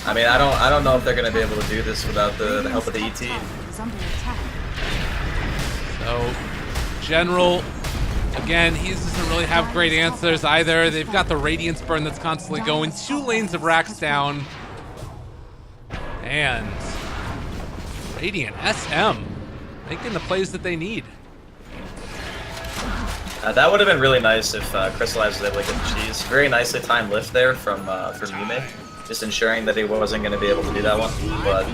I mean, I don't know if they're going to be able to do this without the help of the ET.
Is under attack.
So, General, again, he doesn't really have great answers either. They've got the Radiance burn that's constantly going. 2 lanes of racks down. And Radiant SM making the plays that they need.
That would have been really nice if Crystallize was able to get the cheese. Very nicely timed lift there from Yume. Just ensuring that he wasn't going to be able to do that one. But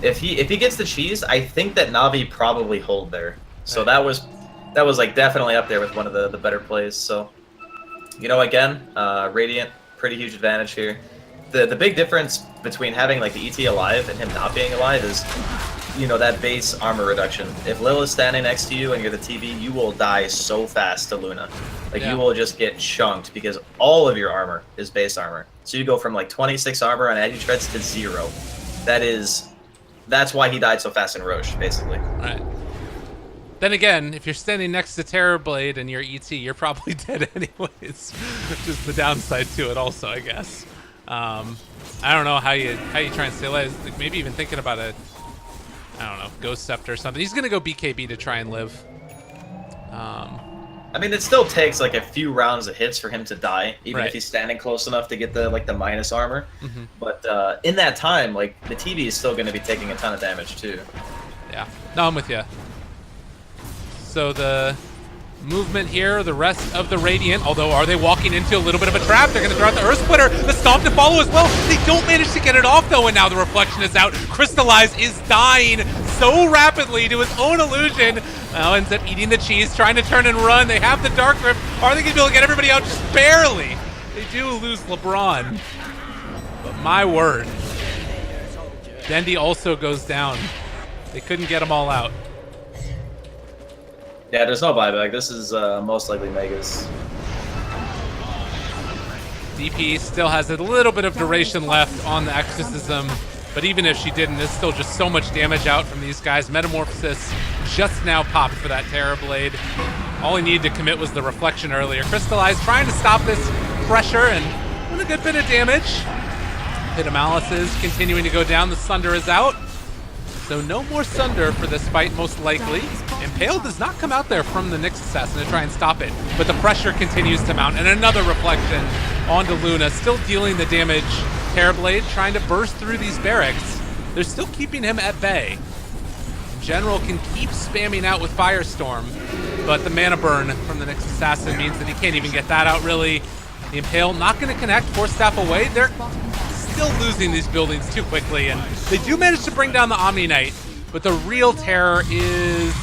if he gets the cheese, I think that NaVi probably hold there. So that was like definitely up there with one of the better plays. So, you know, again, Radiant, pretty huge advantage here. The big difference between having like the ET alive and him not being alive is, you know, that base armor reduction. If Lil is standing next to you and you're the TB, you will die so fast to Luna. Like, you will just get chunked because all of your armor is base armor. So you go from like 26 armor on Agi Treads to 0. That's why he died so fast in Roche, basically.
Right. Then again, if you're standing next to Terrorblade and you're ET, you're probably dead anyways. Just the downside to it also, I guess. I don't know how you try and stay alive. Like, maybe even thinking about I don't know, Ghost Scepter or something. He's gonna go BKB to try and live.
I mean, it still takes like a few rounds of hits for him to die, even if he's standing close enough to get the minus armor. But in that time, like, the TV is still going to be taking a ton of damage too.
Yeah, no, I'm with you. So the movement here, the rest of the Radiant, although are they walking into a little bit of a trap? They're going to throw out the Earth Splitter, the Stomp to follow as well. They don't manage to get it off though, and now the Reflection is out. Crystallize is dying so rapidly to his own illusion. Now ends up eating the cheese, trying to turn and run. They have the Dark Grip. Are they going to be able to get everybody out? Just barely. They do lose LeBron. But my word. Dendi also goes down. They couldn't get them all out.
Yeah, there's no buyback. This is most likely Megas.
DP still has a little bit of duration left on the Exorcism, but even if she didn't, there's still just so much damage out from these guys. Metamorphosis just now popped for that Terrorblade. All he needed to commit was the Reflection earlier. Crystallize trying to stop this pressure and doing a good bit of damage. Pit of Malices continuing to go down. The Sunder is out. So no more Sunder for this fight, most likely. Impale does not come out there from the Nyx Assassin to try and stop it, but the pressure continues to mount, and another Reflection onto Luna, still dealing the damage. Terrorblade trying to burst through these barracks. They're still keeping him at bay. General can keep spamming out with Firestorm, but the mana burn from the Nyx Assassin means that he can't even get that out, really. The Impale not going to connect, Force Staff away. They're still losing these buildings too quickly, and they do manage to bring down the Omni Knight, but the real terror is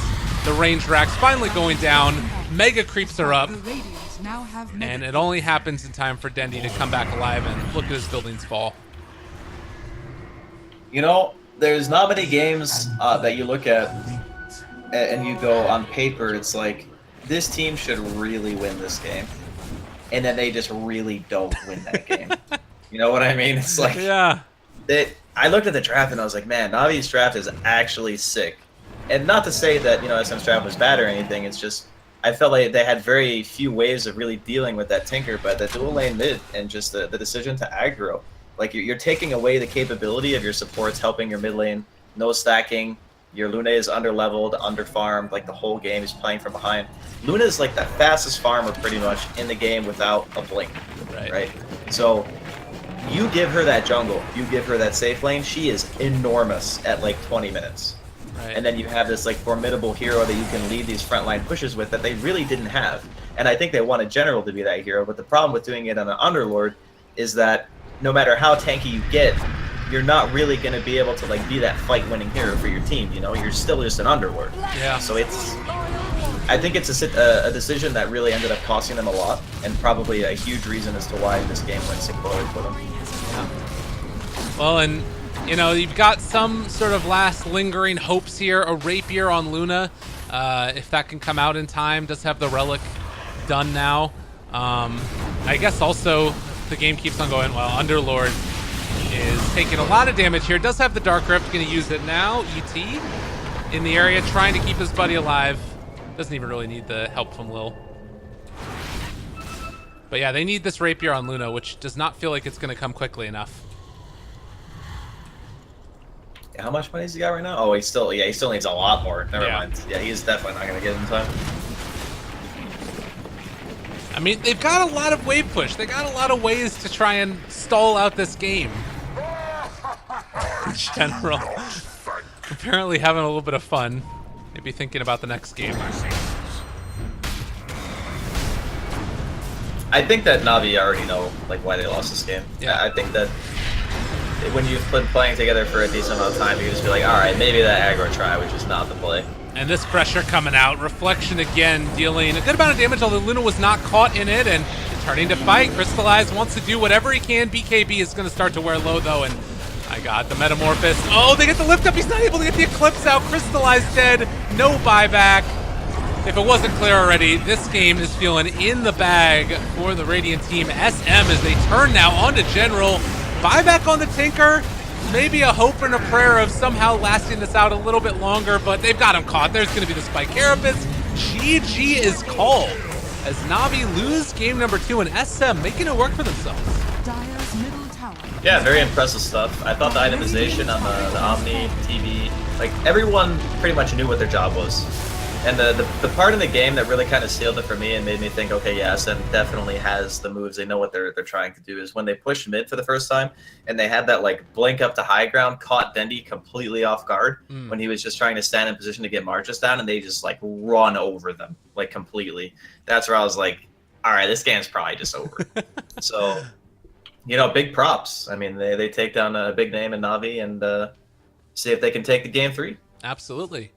the range racks finally going down. Mega creeps are up, and it only happens in time for Dendi to come back alive and look at his buildings fall.
You know, there's not many games that you look at and you go, on paper, it's like, this team should really win this game, and then they just really don't win that game. You know what I mean? It's like,
yeah.
I looked at the draft and I was like, man, Navi's draft is actually sick. And not to say that, you know, SM's draft was bad or anything, it's just, I felt like they had very few ways of really dealing with that Tinker, but the dual lane mid and just the decision to aggro. Like, you're taking away the capability of your supports helping your mid lane, no stacking, your Luna is under-leveled, under-farmed, like the whole game is playing from behind. Luna is like the fastest farmer pretty much in the game without a blink, right? So, you give her that jungle, you give her that safe lane, she is enormous at like 20 minutes. Right. And then you have this like formidable hero that you can lead these frontline pushes with that they really didn't have. And I think they wanted General to be that hero, but the problem with doing it on an Underlord is that no matter how tanky you get, you're not really going to be able to like be that fight-winning hero for your team, you know? You're still just an Underlord. Yeah. So I think it's a decision that really ended up costing them a lot, and probably a huge reason as to why this game went so poorly for them.
Yeah. Well, and you know, you've got some sort of last lingering hopes here. A Rapier on Luna if that can come out in time. Does have the relic done now. I guess also the game keeps on going. Well, Underlord is taking a lot of damage here. Does have the Dark Rift, going to use it now. ET in the area, trying to keep his buddy alive. Doesn't even really need the help from Lil. But yeah, they need this Rapier on Luna, which does not feel like it's going to come quickly enough.
How much money has he got right now? Oh, he still needs a lot more. Never
Yeah.
mind. Yeah, he's definitely not gonna get it in time.
I mean, they've got a lot of wave push. They got a lot of ways to try and stall out this game. General apparently having a little bit of fun. Maybe thinking about the next game.
I think that NaVi already know like why they lost this game.
Yeah.
I think that when you've been playing together for a decent amount of time, you just be like, all right, maybe that aggro try, which is not the play.
And this pressure coming out. Reflection again, dealing a good amount of damage, although Luna was not caught in it, and turning to fight. Crystallize wants to do whatever he can. BKB is going to start to wear low, though, and I got the Metamorphosis. Oh, they get the lift up. He's not able to get the Eclipse out. Crystallize dead. No buyback. If it wasn't clear already, this game is feeling in the bag for the Radiant team. SM as they turn now onto General. Buyback on the Tinker. Maybe a hope and a prayer of somehow lasting this out a little bit longer, but they've got him caught. There's going to be the Spike Carapace. GG is called as Navi lose game number 2 and SM making it work for themselves.
Dire's middle tower.
Yeah, very impressive stuff. I thought the itemization on the Omni, TV, like everyone pretty much knew what their job was. And the part in the game that really kind of sealed it for me and made me think, okay, yeah, SM definitely has the moves. They know what they're trying to do is when they pushed mid for the first time and they had that like blink up to high ground, caught Dendi completely off guard when he was just trying to stand in position to get Marchus down, and they just like run over them like completely. That's where I was like, all right, this game's probably just over. So, you know, big props. I mean, they take down a big name in Navi and see if they can take the game 3.
Absolutely.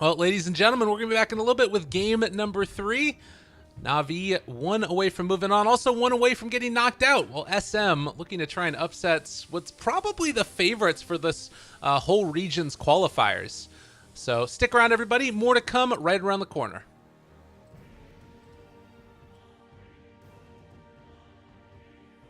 Well, ladies and gentlemen, we're going to be back in a little bit with game number 3. Navi 1 away from moving on, also 1 away from getting knocked out. Well, SM looking to try and upset what's probably the favorites for this whole region's qualifiers. So stick around, everybody. More to come right around the corner.